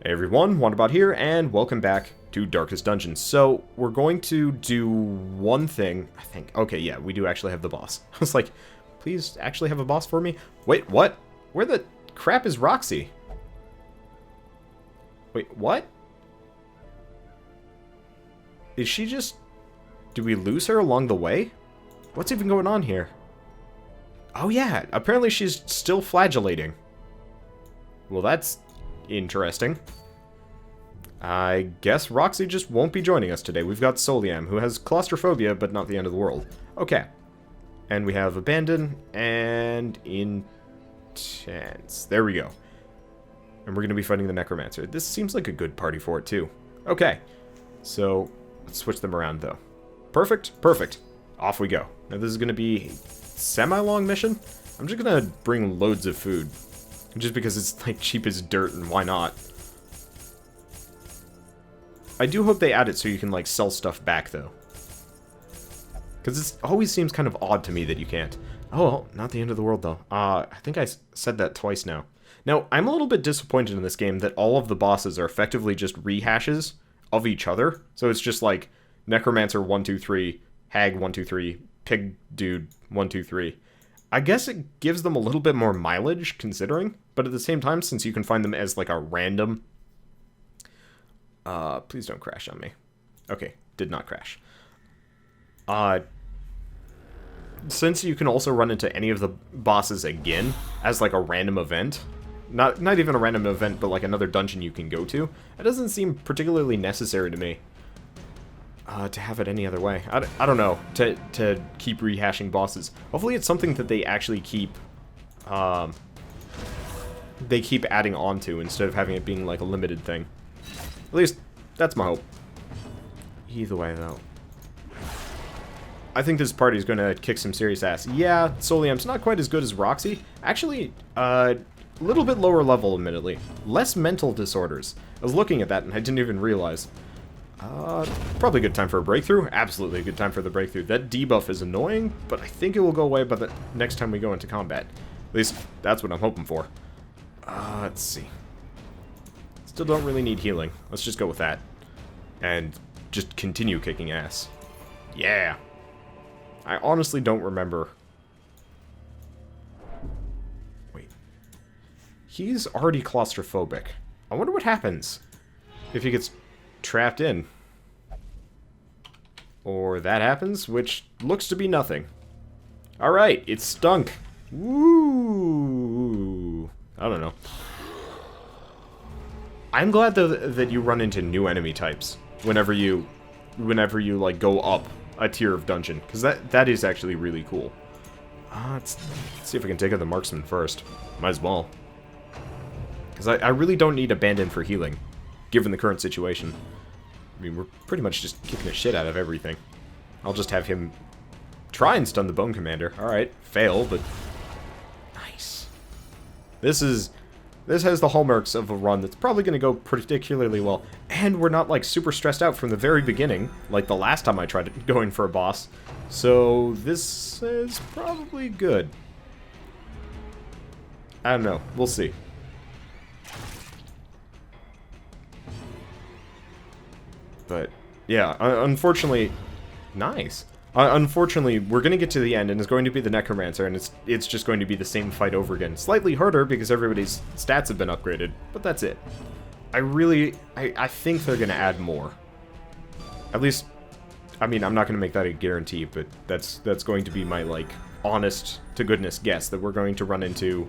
Hey everyone, Wanderbot here, and welcome back to Darkest Dungeon. So, we're going to do one thing, I think. Okay, yeah, we do actually have the boss. I was like, please actually have a boss for me? Wait, what? Where the crap is Roxy? Wait, what? Is she just... Did we lose her along the way? What's even going on here? Oh yeah, apparently she's still flagellating. Well, that's interesting. I guess Roxy just won't be joining us today. We've got Soliam, who has claustrophobia, but not the end of the world. Okay. And we have Abandon and Intense. There we go. And we're going to be fighting the Necromancer. This seems like a good party for it, too. Okay. So, let's switch them around, though. Perfect. Perfect. Off we go. Now, this is going to be a semi-long mission. I'm just going to bring loads of food. Just because it's, like, cheap as dirt, and why not? I do hope they add it so you can, like, sell stuff back, though. Because it always seems kind of odd to me that you can't. Oh, well, not the end of the world, though. I think I said that twice now. Now, I'm a little bit disappointed in this game that all of the bosses are effectively just rehashes of each other. So it's just, like, Necromancer 1, 2, 3, Hag 1, 2, 3, Pig Dude 1, 2, 3. I guess it gives them a little bit more mileage, considering. But at the same time, since you can find them as, like, a random... please don't crash on me. Okay, did not crash. Since you can also run into any of the bosses again as, like, a random event... Not even a random event, but, like, another dungeon you can go to. It doesn't seem particularly necessary to me. To have it any other way. I don't know. To keep rehashing bosses. Hopefully it's something that they actually keep... they keep adding on to instead of having it being, like, a limited thing. At least, that's my hope. Either way, though. I think this party is going to kick some serious ass. Yeah, Soliam's not quite as good as Roxy. Actually, a little bit lower level, admittedly. Less mental disorders. I was looking at that and I didn't even realize. Probably a good time for a breakthrough. Absolutely a good time for the breakthrough. That debuff is annoying, but I think it will go away by the next time we go into combat. At least, that's what I'm hoping for. Let's see. Still don't really need healing. Let's just go with that. And just continue kicking ass. Yeah. I honestly don't remember. Wait. He's already claustrophobic. I wonder what happens if he gets trapped in. Or that happens, which looks to be nothing. Alright, it stunk. Woo! I don't know. I'm glad though that you run into new enemy types whenever you like go up a tier of dungeon, because that is actually really cool. Let's see if I can take out the marksman first. Might as well, because I really don't need Abandon for healing, given the current situation. I mean, we're pretty much just kicking the shit out of everything. I'll just have him try and stun the Bone Commander. All right, fail, but nice. This has the hallmarks of a run that's probably going to go particularly well. And we're not, like, super stressed out from the very beginning, like the last time I tried going for a boss. So, this is probably good. I don't know. We'll see. But, yeah, unfortunately... Nice. Unfortunately, we're going to get to the end, and it's going to be the Necromancer, and it's just going to be the same fight over again. Slightly harder, because everybody's stats have been upgraded, but that's it. I think they're going to add more. At least, I mean, I'm not going to make that a guarantee, but that's going to be my, like, honest-to-goodness guess, that we're going to run into,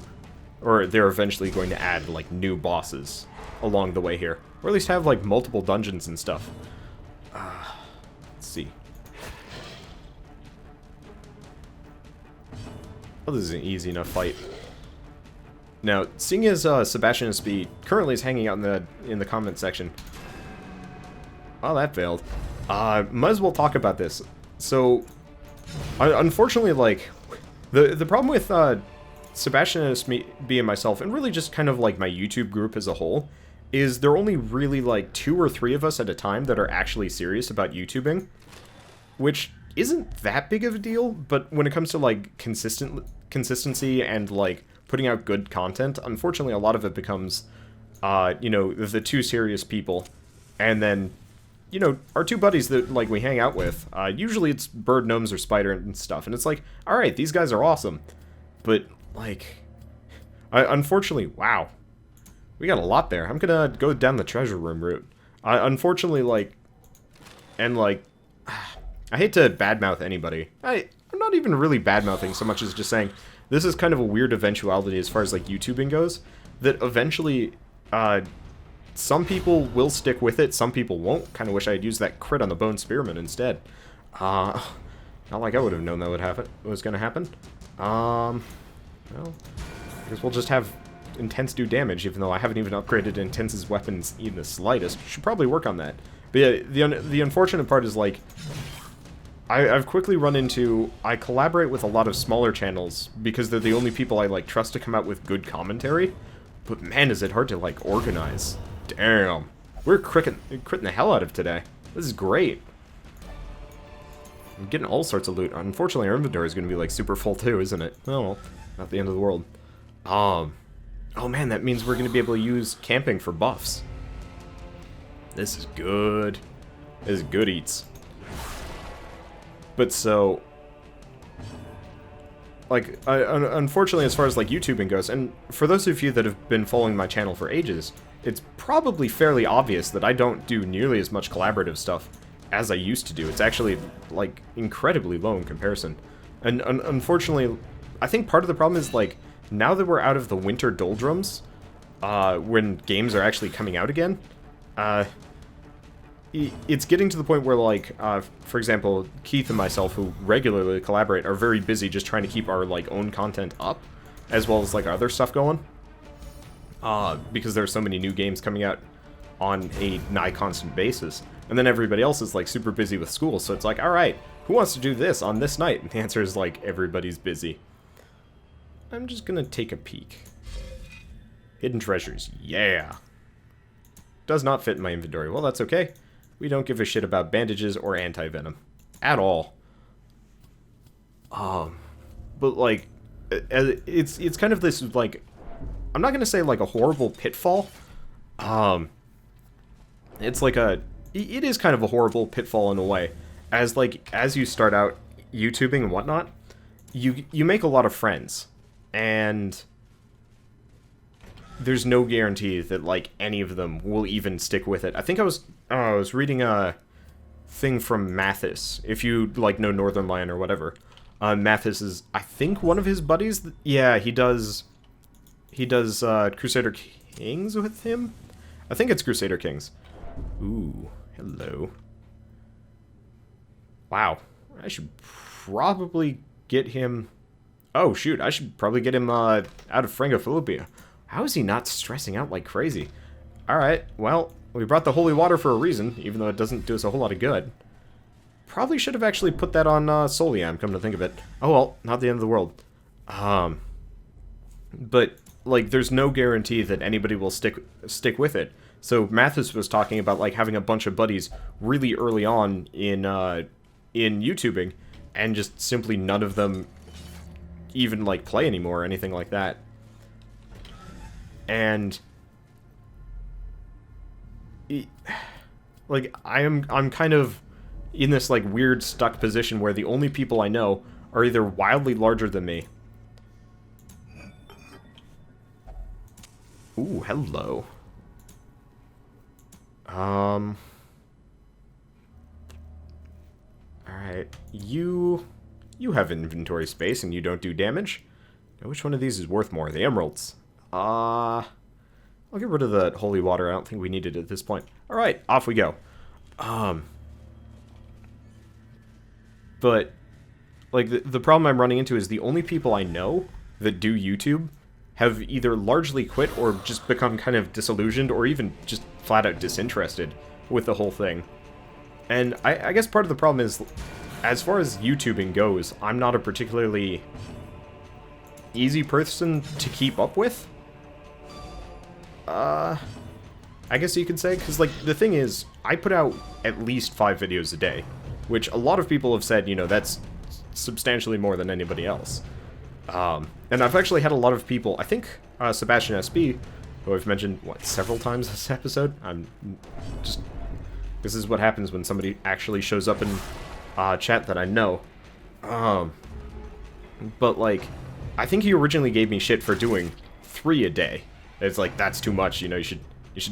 or they're eventually going to add, like, new bosses along the way here. Or at least have, like, multiple dungeons and stuff. Let's see. Oh, this is an easy enough fight. Now, seeing as Sebastian SB currently is hanging out in the comment section. Oh, that failed. Might as well talk about this. So, unfortunately, like, the problem with Sebastian SB and myself, and really just kind of like my YouTube group as a whole, is there are only really like 2 or 3 of us at a time that are actually serious about YouTubing, which isn't that big of a deal, but when it comes to like consistency and like putting out good content, unfortunately a lot of it becomes you know, the two serious people, and then, you know, our two buddies that, like, we hang out with. Usually it's bird, gnomes, or spider and stuff, and it's like, alright, these guys are awesome. But, like, unfortunately, wow. We got a lot there. I'm gonna go down the treasure room route. Unfortunately, like, and, like, I hate to badmouth anybody. I'm not even really badmouthing so much as just saying, this is kind of a weird eventuality as far as, like, YouTubing goes, that eventually, some people will stick with it, some people won't. Kind of wish I had used that crit on the Bone Spearman instead. Not like I would have known that would happen. Was going to happen. Well, I guess we'll just have Intense do damage, even though I haven't even upgraded Intense's weapons even the slightest. Should probably work on that. But yeah, the unfortunate part is, like, I've quickly run into, I collaborate with a lot of smaller channels because they're the only people I, like, trust to come out with good commentary. But man, is it hard to, like, organize. Damn. We're critting the hell out of today. This is great. I'm getting all sorts of loot. Unfortunately, our inventory is going to be, like, super full too, isn't it? Oh, well, not the end of the world. Oh man, that means we're going to be able to use camping for buffs. This is good. This is good eats. But so, like, unfortunately, as far as, like, YouTubing goes, and for those of you that have been following my channel for ages, it's probably fairly obvious that I don't do nearly as much collaborative stuff as I used to do. It's actually, like, incredibly low in comparison. And unfortunately, I think part of the problem is, like, now that we're out of the winter doldrums, when games are actually coming out again, it's getting to the point where, like, for example, Keith and myself, who regularly collaborate, are very busy just trying to keep our, like, own content up, as well as, like, other stuff going. Because there are so many new games coming out on a nigh constant basis. And then everybody else is, like, super busy with school, so it's like, alright, who wants to do this on this night? And the answer is, like, everybody's busy. I'm just gonna take a peek. Hidden treasures, yeah! Does not fit in my inventory. Well, that's okay. We don't give a shit about bandages or anti-venom. At all. But, like, it's kind of this, like, I'm not gonna say, like, a horrible pitfall. It's like it is kind of a horrible pitfall in a way. As, like, as you start out YouTubing and whatnot, you make a lot of friends. And there's no guarantee that, like, any of them will even stick with it. I think I was reading a thing from Mathis, if you, like, know Northern Lion or whatever. Mathis is, I think, one of his buddies. Yeah, he does Crusader Kings with him? I think it's Crusader Kings. Ooh, hello. Wow, I should probably get him... Oh, shoot, I should probably get him out of Frangophilipia. How is he not stressing out like crazy? Alright, well, we brought the holy water for a reason, even though it doesn't do us a whole lot of good. Probably should have actually put that on Soliam, come to think of it. Oh well, not the end of the world. But, like, there's no guarantee that anybody will stick with it. So Mathis was talking about, like, having a bunch of buddies really early on in YouTubing, and just simply none of them even, like, play anymore or anything like that. And like, I'm kind of in this, like, weird stuck position where the only people I know are either wildly larger than me. Ooh, hello. Alright, you have inventory space and you don't do damage. Now, which one of these is worth more? The emeralds. I'll get rid of the holy water. I don't think we need it at this point. Alright, off we go. But, like, the problem I'm running into is the only people I know that do YouTube have either largely quit or just become kind of disillusioned or even just flat out disinterested with the whole thing. And I guess part of the problem is, as far as YouTubing goes, I'm not a particularly easy person to keep up with. I guess you could say, because, like, the thing is, I put out at least 5 videos a day, which a lot of people have said, you know, that's substantially more than anybody else. And I've actually had a lot of people, I think Sebastian SB who I've mentioned, what, several times this episode. This is what happens when somebody actually shows up in chat that I know. But, like, I think he originally gave me shit for doing 3 a day. It's like, that's too much, you know, you should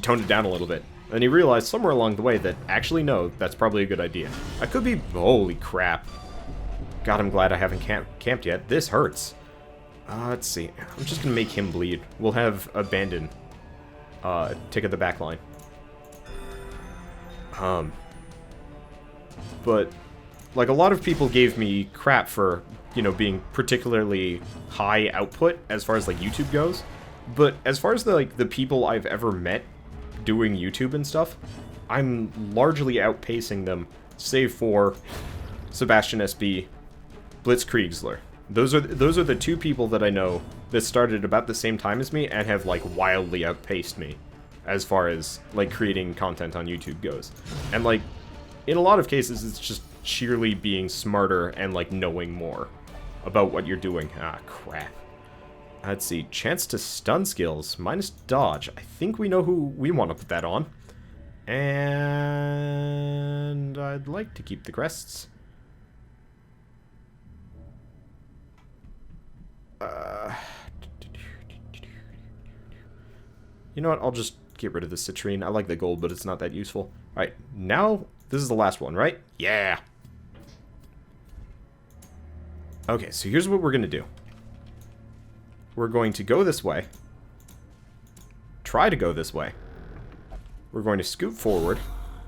tone it down a little bit. And he realized somewhere along the way that, actually, no, that's probably a good idea. I could be... Holy crap. God, I'm glad I haven't camped yet. This hurts. Let's see. I'm just gonna make him bleed. We'll have Abandon take at the back line. But, like, a lot of people gave me crap for, you know, being particularly high output as far as, like, YouTube goes. But as far as, the people I've ever met doing YouTube and stuff, I'm largely outpacing them, save for Sebastian SB, Blitzkriegsler. Those are the 2 people that I know that started about the same time as me and have, like, wildly outpaced me as far as, like, creating content on YouTube goes. And, like, in a lot of cases, it's just sheerly being smarter and, like, knowing more about what you're doing. Ah, crap. Let's see. Chance to stun skills, minus dodge. I think we know who we want to put that on. And I'd like to keep the crests. You know what? I'll just get rid of the citrine. I like the gold, but it's not that useful. Alright, now this is the last one, right? Yeah! Okay, so here's what we're going to do. We're going to go this way. Try to go this way. We're going to scoot forward.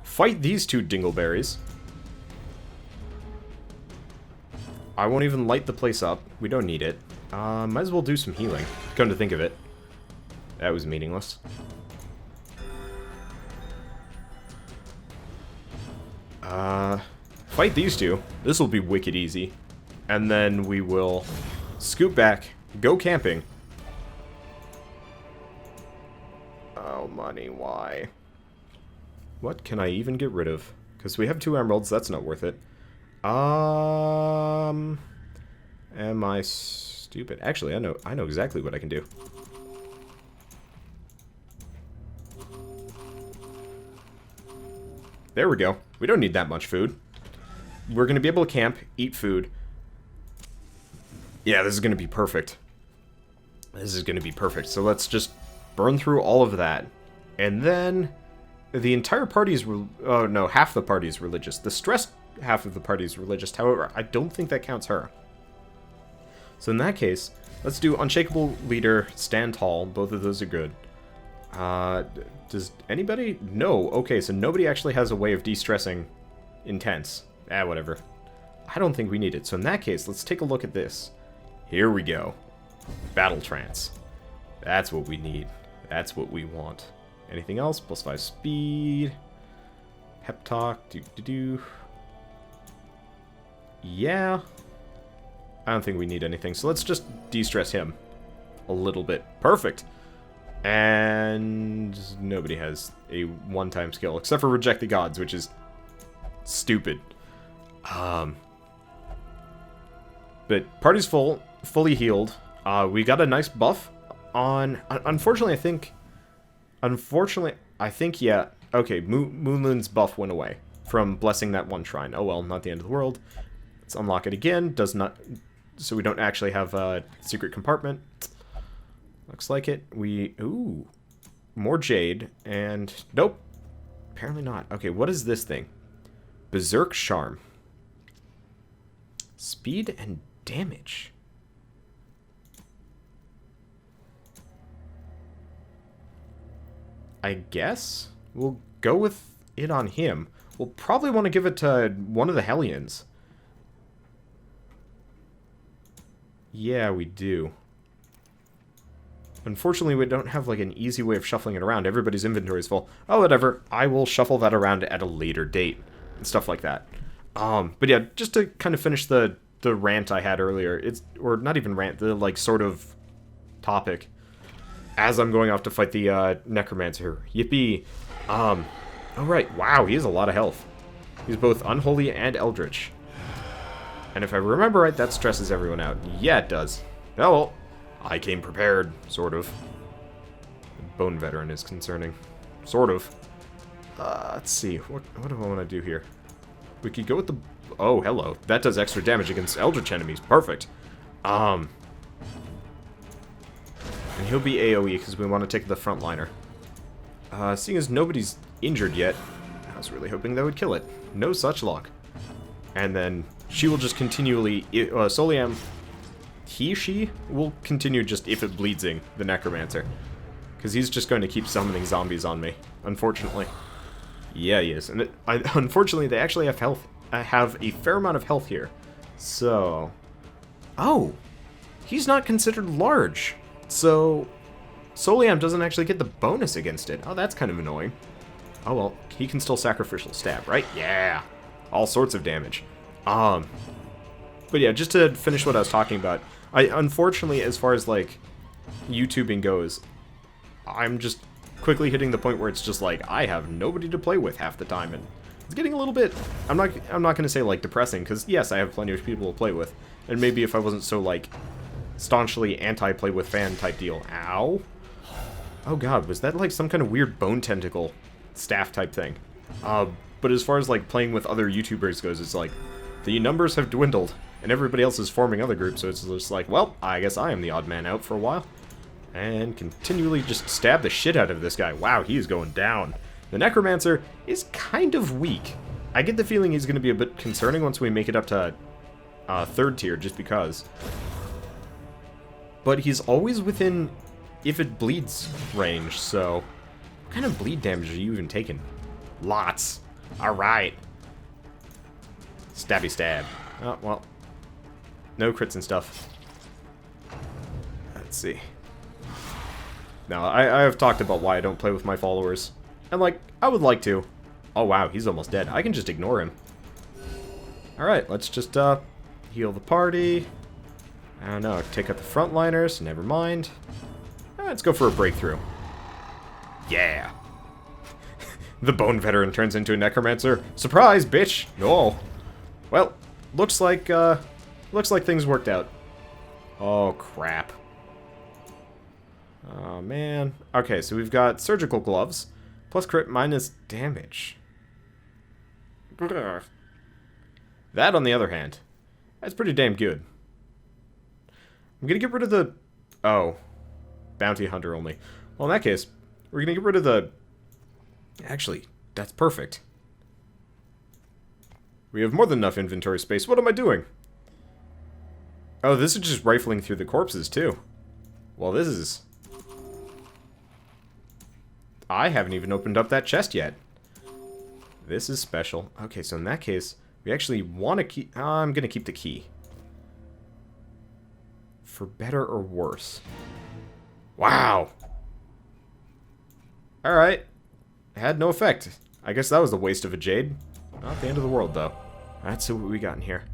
Fight these 2 dingleberries. I won't even light the place up. We don't need it. Might as well do some healing. Come to think of it. That was meaningless. Fight these 2. This will be wicked easy. And then we will scoot back, go camping. Oh, money, why? What can I even get rid of? Because we have 2 emeralds, that's not worth it. Am I stupid? Actually, I know exactly what I can do. There we go. We don't need that much food. We're going to be able to camp, eat food. Yeah, this is going to be perfect. This is going to be perfect. So let's just burn through all of that. And then the entire party is... Oh, no, half the party is religious. The stressed half of the party is religious. However, I don't think that counts her. So in that case, let's do Unshakable Leader, Stand Tall. Both of those are good. Does anybody? No. Okay, so nobody actually has a way of de-stressing intense. Whatever. I don't think we need it. So in that case, let's take a look at this. Here we go. Battle Trance. That's what we need. That's what we want. Anything else? +5 speed. Pep talk. Yeah. I don't think we need anything. So let's just de-stress him a little bit. Perfect. And nobody has a one-time skill, except for Reject the Gods, which is stupid. But party's fully healed. We got a nice buff on... Unfortunately, I think, yeah. Okay, Moonloon's buff went away from blessing that one shrine. Oh well, not the end of the world. Let's unlock it again. Does not... So we don't actually have a secret compartment. Looks like it. Ooh. More jade. And... Nope. Apparently not. Okay, what is this thing? Berserk Charm. Speed and damage. I guess we'll go with it on him. We'll probably want to give it to one of the Hellions. Yeah, we do. Unfortunately, we don't have, like, an easy way of shuffling it around. Everybody's inventory is full. Oh, whatever. I will shuffle that around at a later date. And stuff like that. But yeah, just to kind of finish the rant I had earlier. Or not even rant, the, like, sort of topic. As I'm going off to fight the Necromancer. Yippee. Oh, right. Wow, he has a lot of health. He's both unholy and eldritch. And if I remember right, that stresses everyone out. Yeah, it does. Oh, well. I came prepared, sort of. Bone Veteran is concerning. Sort of. Let's see. What do I want to do here? We could go with the... Oh, hello. That does extra damage against Eldritch enemies. Perfect. And he'll be AoE because we want to take the frontliner. Seeing as nobody's injured yet, I was really hoping that would kill it. No such luck. And then she will just continually... Soliam... She will continue just if it bleedsing the Necromancer. Because he's just going to keep summoning zombies on me, unfortunately. Yeah, he is. And unfortunately, they actually have health. Have a fair amount of health here. So... Oh! He's not considered large. So... Soliam doesn't actually get the bonus against it. Oh, that's kind of annoying. Oh, well, he can still sacrificial stab, right? Yeah! All sorts of damage. But yeah, just to finish what I was talking about, unfortunately, as far as, like, YouTubing goes, I'm just quickly hitting the point where it's just like, I have nobody to play with half the time, and it's getting a little bit, I'm not going to say, like, depressing, because, yes, I have plenty of people to play with, and maybe if I wasn't so, like, staunchly anti-play with fan type deal. Ow! Oh god, was that, like, some kind of weird bone tentacle staff type thing? But as far as, like, playing with other YouTubers goes, it's like, the numbers have dwindled, and everybody else is forming other groups, so it's just like, well, I guess I am the odd man out for a while. And continually just stab the shit out of this guy. Wow, he is going down. The Necromancer is kind of weak. I get the feeling he's going to be a bit concerning once we make it up to third tier, just because. But he's always within, if it bleeds, range, so... What kind of bleed damage are you even taking? Lots. Alright. Stabby stab. Oh, well. No crits and stuff. Let's see. Now, I have talked about why I don't play with my followers. And, like, I would like to. Oh, wow, he's almost dead. I can just ignore him. Alright, let's just, heal the party. I don't know, take out the frontliners. Never mind. Let's go for a breakthrough. Yeah. The Bone Veteran turns into a Necromancer. Surprise, bitch! No. Well, looks like things worked out. Oh, crap. Oh, man. Okay, so we've got surgical gloves, plus crit minus damage. That, on the other hand, that's pretty damn good. I'm gonna get rid of the... Oh. Bounty Hunter only. Well, in that case, we're gonna get rid of the... Actually, that's perfect. We have more than enough inventory space. What am I doing? Oh, this is just rifling through the corpses, too. Well, this is... I haven't even opened up that chest yet. This is special. Okay, so in that case, we actually want to keep... I'm going to keep the key. For better or worse. Wow! Alright. Had no effect. I guess that was a waste of a jade. Not the end of the world, though. Let's see what we got in here.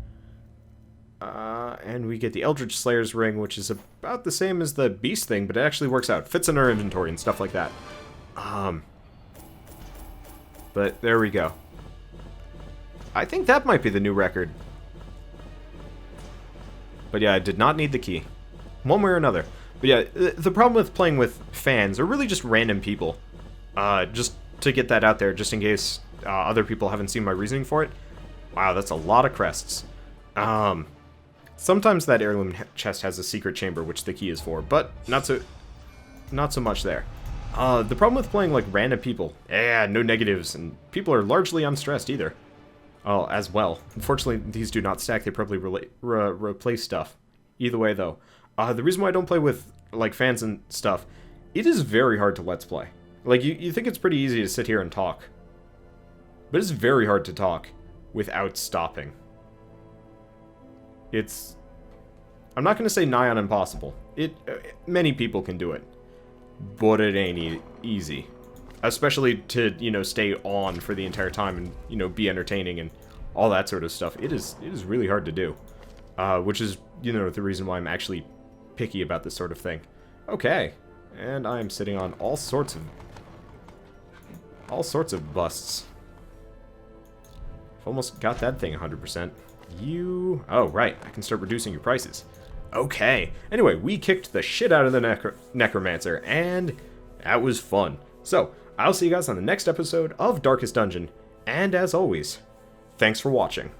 And we get the Eldritch Slayer's Ring, which is about the same as the Beast thing, but it actually works out. Fits in our inventory and stuff like that. But there we go. I think that might be the new record. But yeah, I did not need the key. One way or another. But yeah, the problem with playing with fans, or really just random people, just to get that out there, just in case other people haven't seen my reasoning for it. Wow, that's a lot of crests. Sometimes that heirloom chest has a secret chamber, which the key is for, but not so much there. The problem with playing like random people, no negatives, and people are largely unstressed either. Oh, as well. Unfortunately, these do not stack. They probably replace stuff. Either way, though. The reason why I don't play with like fans and stuff, it is very hard to let's play. Like, you think it's pretty easy to sit here and talk. But it's very hard to talk without stopping. It's... I'm not going to say nigh on impossible. Many people can do it. But it ain't easy. Especially to, you know, stay on for the entire time and, you know, be entertaining and all that sort of stuff. It is really hard to do. Which is, you know, the reason why I'm actually picky about this sort of thing. Okay. And I'm sitting on all sorts of busts. Almost got that thing 100%. Oh, right. I can start reducing your prices. Okay. Anyway, we kicked the shit out of the Necromancer, and That was fun. So, I'll see you guys on the next episode of Darkest Dungeon, and as always, thanks for watching.